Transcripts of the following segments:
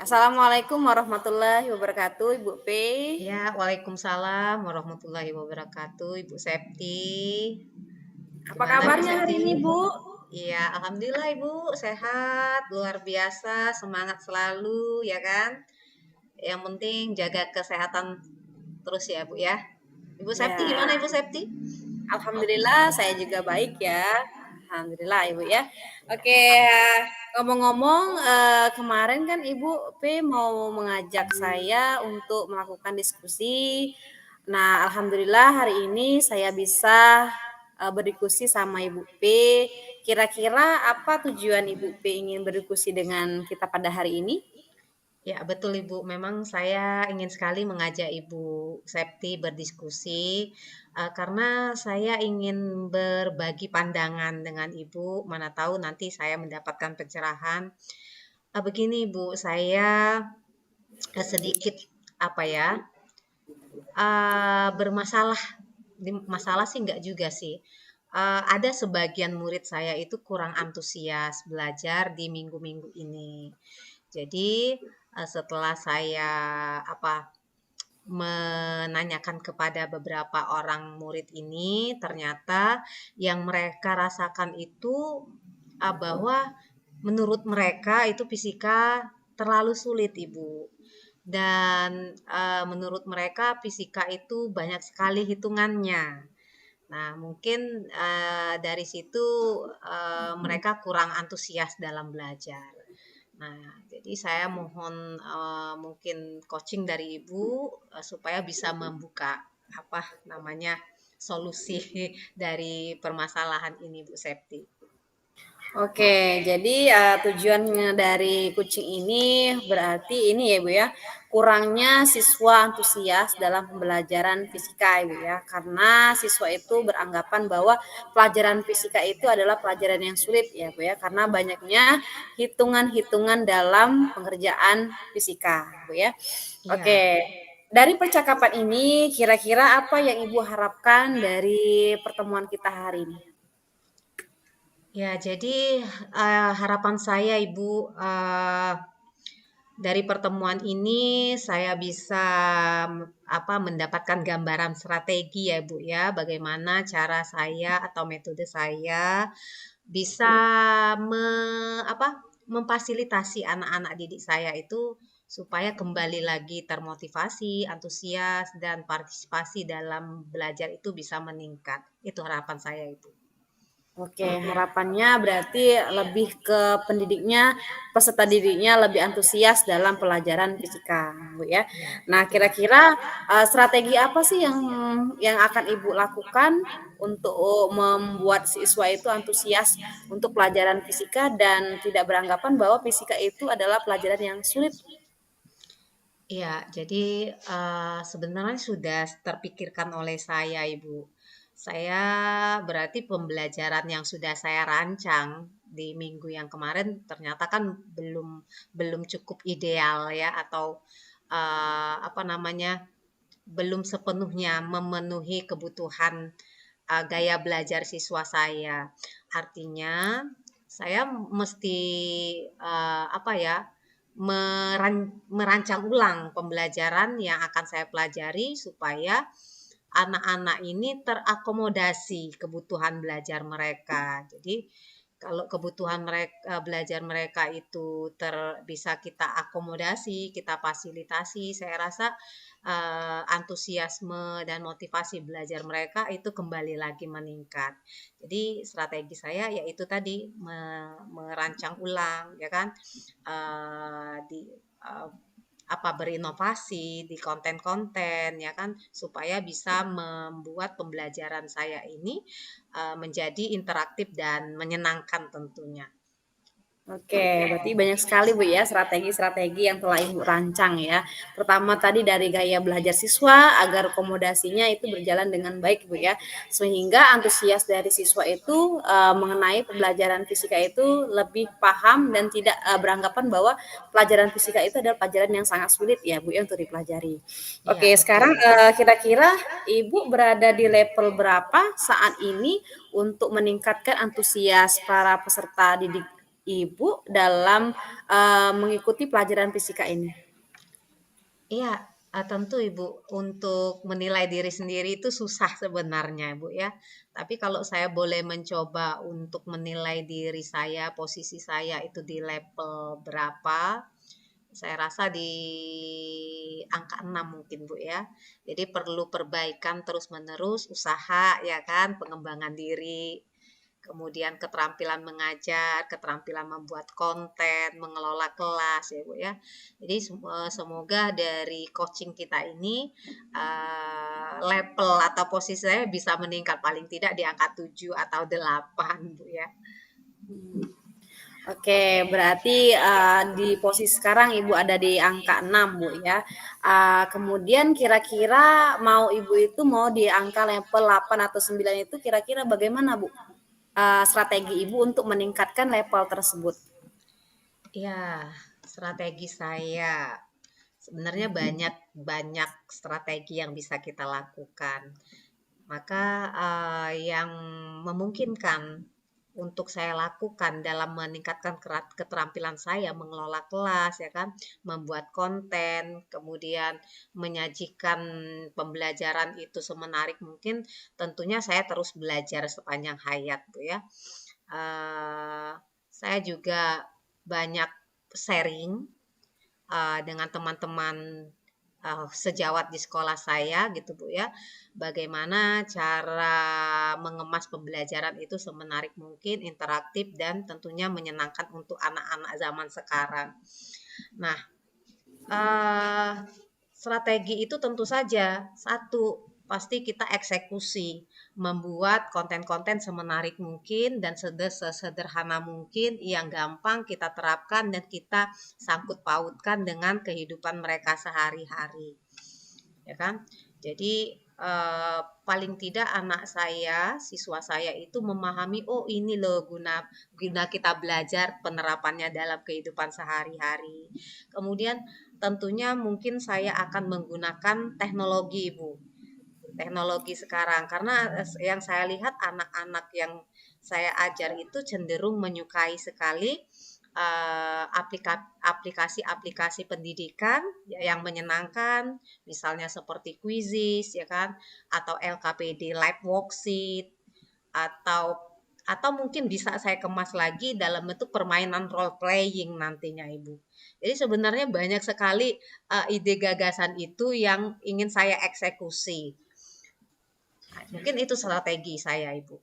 Assalamualaikum warahmatullahi wabarakatuh, Ibu P. Ya, Waalaikumsalam warahmatullahi wabarakatuh, Ibu Septi. Apa Gimana Ibu kabarnya hari Septi? ini, Bu? Iya, Alhamdulillah Ibu, sehat, luar biasa, semangat selalu, ya kan? Yang penting jaga kesehatan terus ya Bu ya. Ibu Septi Ya, gimana Ibu Septi? alhamdulillah saya juga baik ya. Alhamdulillah, Ibu ya. Oke, ngomong-ngomong, kemarin kan Ibu P mau mengajak saya untuk melakukan diskusi. Nah, alhamdulillah hari ini saya bisa berdiskusi sama Ibu P. Kira-kira apa tujuan Ibu P ingin berdiskusi dengan kita pada hari ini? Ya, betul Ibu. Memang saya ingin sekali mengajak Ibu Septi berdiskusi karena saya ingin berbagi pandangan dengan Ibu. Mana tahu nanti saya mendapatkan pencerahan. Begini Ibu, saya sedikit apa ya bermasalah. Masalah sih enggak juga sih. Ada sebagian murid saya itu kurang antusias belajar di minggu-minggu ini. Jadi setelah saya apa menanyakan kepada beberapa orang murid ini, ternyata yang mereka rasakan itu bahwa menurut mereka itu fisika terlalu sulit, Ibu. Dan menurut mereka fisika itu banyak sekali hitungannya. Nah, mungkin dari situ mereka kurang antusias dalam belajar. Nah, jadi saya mohon mungkin coaching dari Ibu supaya bisa membuka apa namanya solusi dari permasalahan ini Bu Septi. Oke, jadi tujuannya dari kucing ini berarti ini ya Bu ya, kurangnya siswa antusias dalam pembelajaran fisika Ibu ya, karena siswa itu beranggapan bahwa pelajaran fisika itu adalah pelajaran yang sulit ya Bu ya, karena banyaknya hitungan-hitungan dalam pengerjaan fisika Bu ya. Iya. Oke, dari percakapan ini kira-kira apa yang Ibu harapkan dari pertemuan kita hari ini? Ya, jadi harapan saya Ibu dari pertemuan ini saya bisa mendapatkan gambaran strategi ya Bu ya, bagaimana cara saya atau metode saya bisa me, memfasilitasi anak-anak didik saya itu supaya kembali lagi termotivasi, antusias dan partisipasi dalam belajar itu bisa meningkat. Itu harapan saya itu. Oke, harapannya berarti lebih ke pendidiknya, peserta didiknya lebih antusias dalam pelajaran fisika, Bu ya. Ya, Nah, betul. kira-kira strategi apa sih yang akan Ibu lakukan untuk membuat siswa itu antusias untuk pelajaran fisika dan tidak beranggapan bahwa fisika itu adalah pelajaran yang sulit? Iya, jadi sebenarnya sudah terpikirkan oleh saya, Ibu. Saya berarti pembelajaran yang sudah saya rancang di minggu yang kemarin ternyata kan belum belum cukup ideal ya atau apa namanya belum sepenuhnya memenuhi kebutuhan gaya belajar siswa saya. Artinya saya mesti apa ya merancang ulang pembelajaran yang akan saya pelajari supaya anak-anak ini terakomodasi kebutuhan belajar mereka. Jadi kalau kebutuhan mereka belajar mereka itu bisa kita akomodasi, kita fasilitasi, saya rasa antusiasme dan motivasi belajar mereka itu kembali lagi meningkat. Jadi strategi saya yaitu tadi merancang ulang, ya kan, di uh, berinovasi di konten-konten ya kan supaya bisa membuat pembelajaran saya ini menjadi interaktif dan menyenangkan tentunya. Oke, berarti banyak sekali Bu ya strategi-strategi yang telah Ibu rancang ya. Pertama tadi dari gaya belajar siswa agar akomodasinya itu berjalan dengan baik Bu ya. Sehingga antusias dari siswa itu mengenai pembelajaran fisika itu lebih paham dan tidak beranggapan bahwa pelajaran fisika itu adalah pelajaran yang sangat sulit ya Bu ya untuk dipelajari. Iya, Oke, sekarang betul. kira-kira Ibu berada di level berapa saat ini untuk meningkatkan antusias para peserta didik Ibu dalam, mengikuti pelajaran fisika ini? Iya, tentu Ibu, untuk menilai diri sendiri itu susah sebenarnya Ibu ya. Tapi kalau saya boleh mencoba untuk menilai diri saya, posisi saya itu di level berapa, saya rasa di angka 6 mungkin Bu ya. Jadi perlu perbaikan terus-menerus, usaha ya kan, pengembangan diri, kemudian keterampilan mengajar, keterampilan membuat konten, mengelola kelas ya Bu ya. Jadi semoga dari coaching kita ini level atau posisi saya bisa meningkat paling tidak di angka 7 atau 8 Bu ya. Oke, berarti, di posisi sekarang Ibu ada di angka 6 Bu, ya. Kemudian kira-kira mau Ibu itu mau di angka level 8 atau 9 itu kira-kira bagaimana Bu, strategi Ibu untuk meningkatkan level tersebut? Ya, strategi saya sebenarnya banyak banyak strategi yang bisa kita lakukan. Maka yang memungkinkan untuk saya lakukan dalam meningkatkan keterampilan saya mengelola kelas ya kan, membuat konten, kemudian menyajikan pembelajaran itu semenarik mungkin, tentunya saya terus belajar sepanjang hayat Bu ya. Eh, saya juga banyak sharing dengan teman-teman sejawat di sekolah saya gitu Bu ya. Bagaimana cara mengemas pembelajaran itu semenarik mungkin, interaktif dan tentunya menyenangkan untuk anak-anak zaman sekarang. Nah, eh, strategi itu tentu saja satu pasti kita eksekusi, membuat konten-konten semenarik mungkin dan sesederhana mungkin yang gampang kita terapkan dan kita sangkut pautkan dengan kehidupan mereka sehari-hari. Ya kan? Jadi paling tidak anak saya, siswa saya itu memahami oh ini loh guna guna kita belajar penerapannya dalam kehidupan sehari-hari. Kemudian tentunya mungkin saya akan menggunakan teknologi, Bu. Teknologi sekarang karena yang saya lihat anak-anak yang saya ajar itu cenderung menyukai sekali aplikasi-aplikasi pendidikan ya, yang menyenangkan, misalnya seperti Quizzes ya kan, atau LKPD Live Worksheet, atau mungkin bisa saya kemas lagi dalam bentuk permainan role playing nantinya Ibu. Jadi sebenarnya banyak sekali ide gagasan itu yang ingin saya eksekusi. Nah, mungkin itu strategi saya Ibu.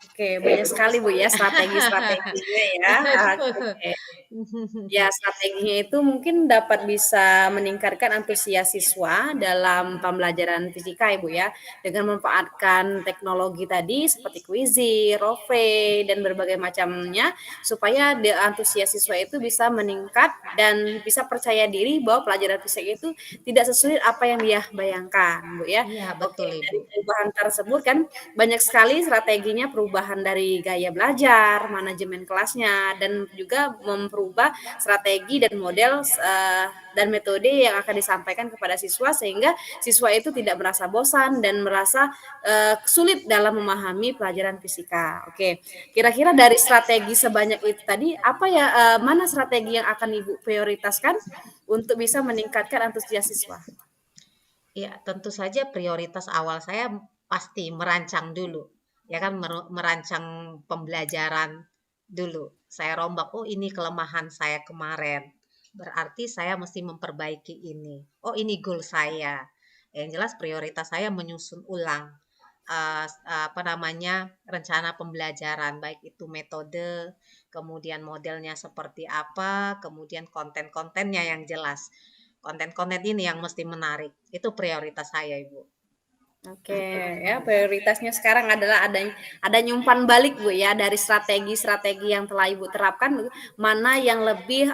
Oke, banyak sekali Bu ya strategi-strateginya ya. Oke. Ya, strateginya itu mungkin dapat bisa meningkatkan antusias siswa dalam pembelajaran fisika, Ibu ya, dengan memanfaatkan teknologi tadi seperti Quizy, Rove, dan berbagai macamnya, supaya antusias siswa itu bisa meningkat dan bisa percaya diri bahwa pelajaran fisika itu tidak sesulit apa yang dia bayangkan, Bu ya. Iya, Oke, betul Ibu. dari perubahan tersebut kan banyak sekali strateginya perubahan dari gaya belajar, manajemen kelasnya, dan juga memperubah strategi dan model dan metode yang akan disampaikan kepada siswa sehingga siswa itu tidak merasa bosan dan merasa sulit dalam memahami pelajaran fisika. Oke, kira-kira dari strategi sebanyak itu tadi apa ya mana strategi yang akan Ibu prioritaskan untuk bisa meningkatkan antusias siswa? Ya, tentu saja prioritas awal saya pasti merancang dulu. Ya kan, merancang pembelajaran dulu. Saya rombak, oh ini kelemahan saya kemarin. Berarti saya mesti memperbaiki ini. Oh ini goal saya. Yang jelas prioritas saya menyusun ulang apa namanya rencana pembelajaran baik itu metode, kemudian modelnya seperti apa, kemudian konten-kontennya yang jelas. Konten-konten ini yang mesti menarik. Itu prioritas saya, Ibu. Oke, ya prioritasnya sekarang adalah adanya umpan balik Bu ya dari strategi-strategi yang telah Ibu terapkan mana yang lebih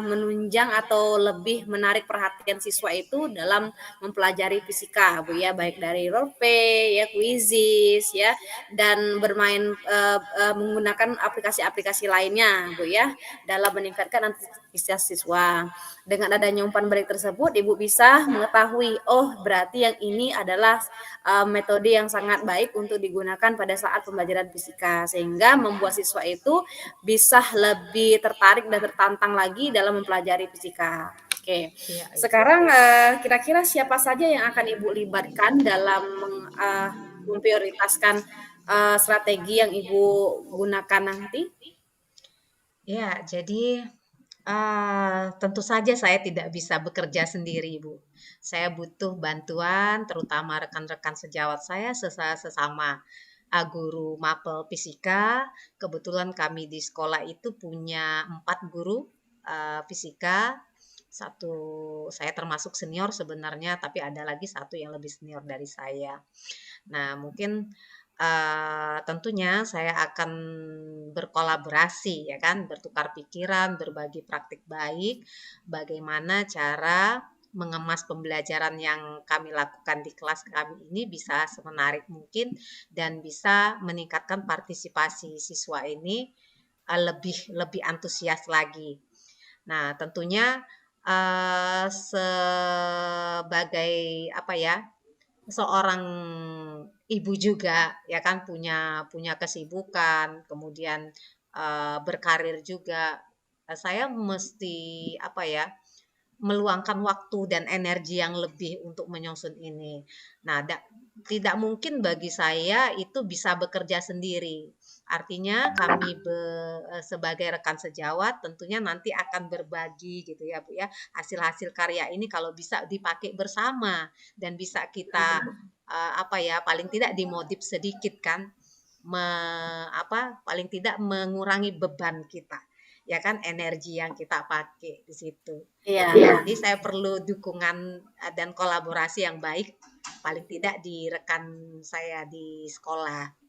menunjang atau lebih menarik perhatian siswa itu dalam mempelajari fisika Bu ya baik dari role play ya quizzes ya dan bermain menggunakan aplikasi-aplikasi lainnya Bu ya dalam meningkatkan siswa. Dengan adanya umpan balik tersebut, Ibu bisa mengetahui, oh berarti yang ini adalah metode yang sangat baik untuk digunakan pada saat pembelajaran fisika, sehingga membuat siswa itu bisa lebih tertarik dan tertantang lagi dalam mempelajari fisika. Oke, Iya, Ibu. sekarang kira-kira siapa saja yang akan Ibu libatkan dalam memprioritaskan strategi yang Ibu gunakan nanti? Ya, jadi tentu saja saya tidak bisa bekerja sendiri, Ibu. Saya butuh bantuan, terutama rekan-rekan sejawat saya sesama guru mapel fisika. Kebetulan kami di sekolah itu punya 4 guru fisika. Satu, saya termasuk senior sebenarnya, tapi ada lagi satu yang lebih senior dari saya. Nah, mungkin tentunya saya akan berkolaborasi ya kan, bertukar pikiran, berbagi praktik baik, bagaimana cara mengemas pembelajaran yang kami lakukan di kelas kami ini bisa semenarik mungkin dan bisa meningkatkan partisipasi siswa ini lebih lebih antusias lagi. Nah, tentunya sebagai apa ya, seorang ibu juga ya kan punya punya kesibukan, kemudian berkarir juga. Saya mesti apa ya, meluangkan waktu dan energi yang lebih untuk menyusun ini. Nah, tidak mungkin bagi saya itu bisa bekerja sendiri. Artinya kami sebagai rekan sejawat tentunya nanti akan berbagi gitu ya Bu ya. Hasil-hasil karya ini kalau bisa dipakai bersama dan bisa kita apa ya paling tidak dimodif sedikit kan paling tidak mengurangi beban kita ya kan energi yang kita pakai di situ. Iya. Jadi saya perlu dukungan dan kolaborasi yang baik paling tidak di rekan saya di sekolah.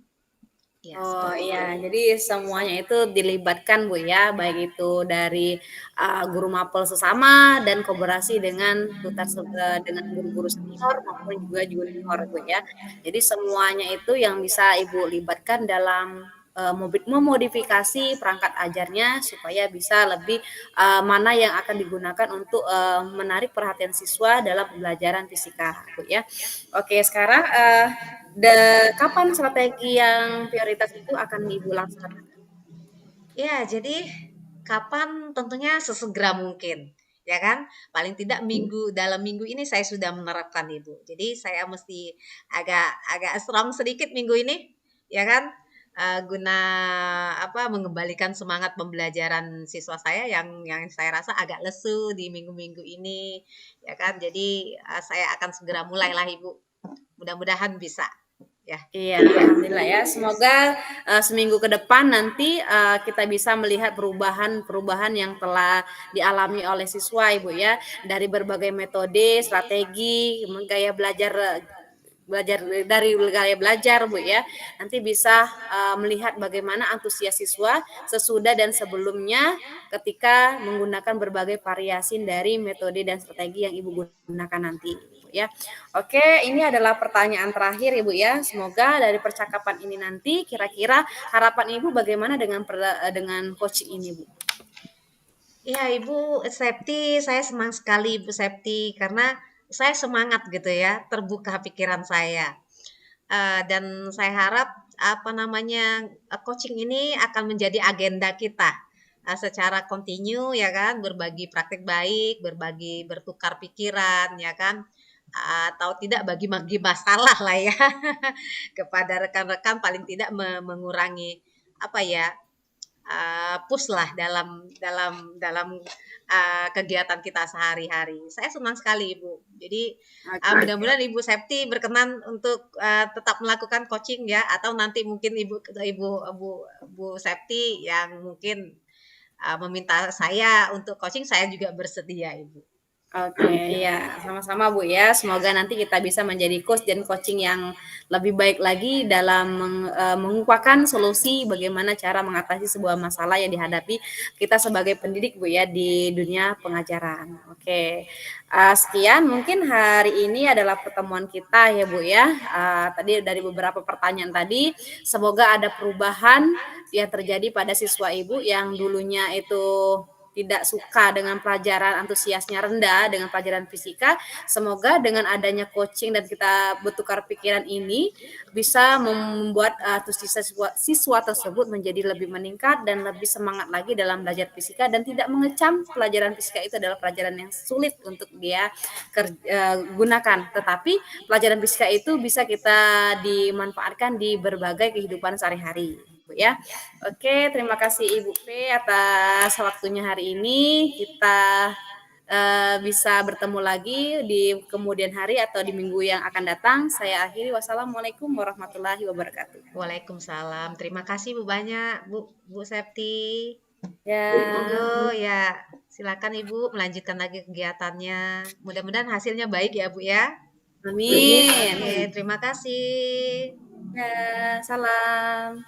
Ya, Oh seperti itu. iya, jadi semuanya itu dilibatkan Bu ya, baik itu dari guru mapel sesama dan kolaborasi dengan dengan guru-guru senior maupun juga junior Bu ya. Jadi semuanya itu yang bisa Ibu libatkan dalam memodifikasi perangkat ajarnya supaya bisa lebih mana yang akan digunakan untuk menarik perhatian siswa dalam pembelajaran fisika Bu ya. Oke, sekarang kapan strategi yang prioritas itu akan Ibu laksanakan? Ya, jadi kapan tentunya sesegera mungkin, ya kan? Paling tidak dalam minggu ini saya sudah menerapkan Ibu. Jadi saya mesti agak agak strong sedikit minggu ini, ya kan? Guna mengembalikan semangat pembelajaran siswa saya yang saya rasa agak lesu di minggu-minggu ini, ya kan? Jadi saya akan segera mulailah Ibu. Mudah-mudahan bisa, ya. Iya, alhamdulillah ya. Semoga seminggu ke depan nanti kita bisa melihat perubahan-perubahan yang telah dialami oleh siswa, Ibu ya, dari berbagai metode, strategi, gaya belajar belajar dari gaya belajar Bu ya. Nanti bisa melihat bagaimana antusias siswa sesudah dan sebelumnya ketika menggunakan berbagai variasi dari metode dan strategi yang Ibu gunakan nanti Bu ya. Oke, ini adalah pertanyaan terakhir Ibu ya. Semoga dari percakapan ini nanti kira-kira harapan Ibu bagaimana dengan coaching ini Bu? Iya, Ibu Septi, saya senang sekali Ibu Septi karena saya semangat gitu ya, terbuka pikiran saya. Dan saya harap apa namanya coaching ini akan menjadi agenda kita secara kontinu ya kan, berbagi praktik baik, berbagi bertukar pikiran ya kan, atau tidak bagi-bagi masalah lah ya kepada rekan-rekan paling tidak mengurangi apa ya push lah dalam kegiatan kita sehari-hari. Saya senang sekali Ibu. Jadi Oke. mudah-mudahan Ibu Septi berkenan untuk tetap melakukan coaching ya, atau nanti mungkin Ibu Septi yang mungkin meminta saya untuk coaching, saya juga bersedia Ibu. Oke, iya, sama-sama Bu ya. Semoga nanti kita bisa menjadi coach dan coaching yang lebih baik lagi dalam mengupakan solusi bagaimana cara mengatasi sebuah masalah yang dihadapi kita sebagai pendidik Bu ya di dunia pengajaran. Oke, sekian mungkin hari ini adalah pertemuan kita ya Bu ya. Tadi dari beberapa pertanyaan tadi, semoga ada perubahan yang terjadi pada siswa Ibu yang dulunya itu tidak suka dengan pelajaran, antusiasnya rendah dengan pelajaran fisika, semoga dengan adanya coaching dan kita bertukar pikiran ini bisa membuat siswa tersebut menjadi lebih meningkat dan lebih semangat lagi dalam belajar fisika dan tidak mengecam pelajaran fisika itu adalah pelajaran yang sulit untuk dia gunakan. Tetapi pelajaran fisika itu bisa kita dimanfaatkan di berbagai kehidupan sehari-hari, Bu ya. Oke, terima kasih Ibu P atas waktunya hari ini. Kita bisa bertemu lagi di kemudian hari atau di minggu yang akan datang. Saya akhiri, wassalamualaikum warahmatullahi wabarakatuh. Waalaikumsalam. Terima kasih Bu banyak, Bu Septi. Ya, Monggo ya, silakan Ibu melanjutkan lagi kegiatannya. Mudah-mudahan hasilnya baik ya Bu ya. Oke, amin. terima kasih. Ya, salam.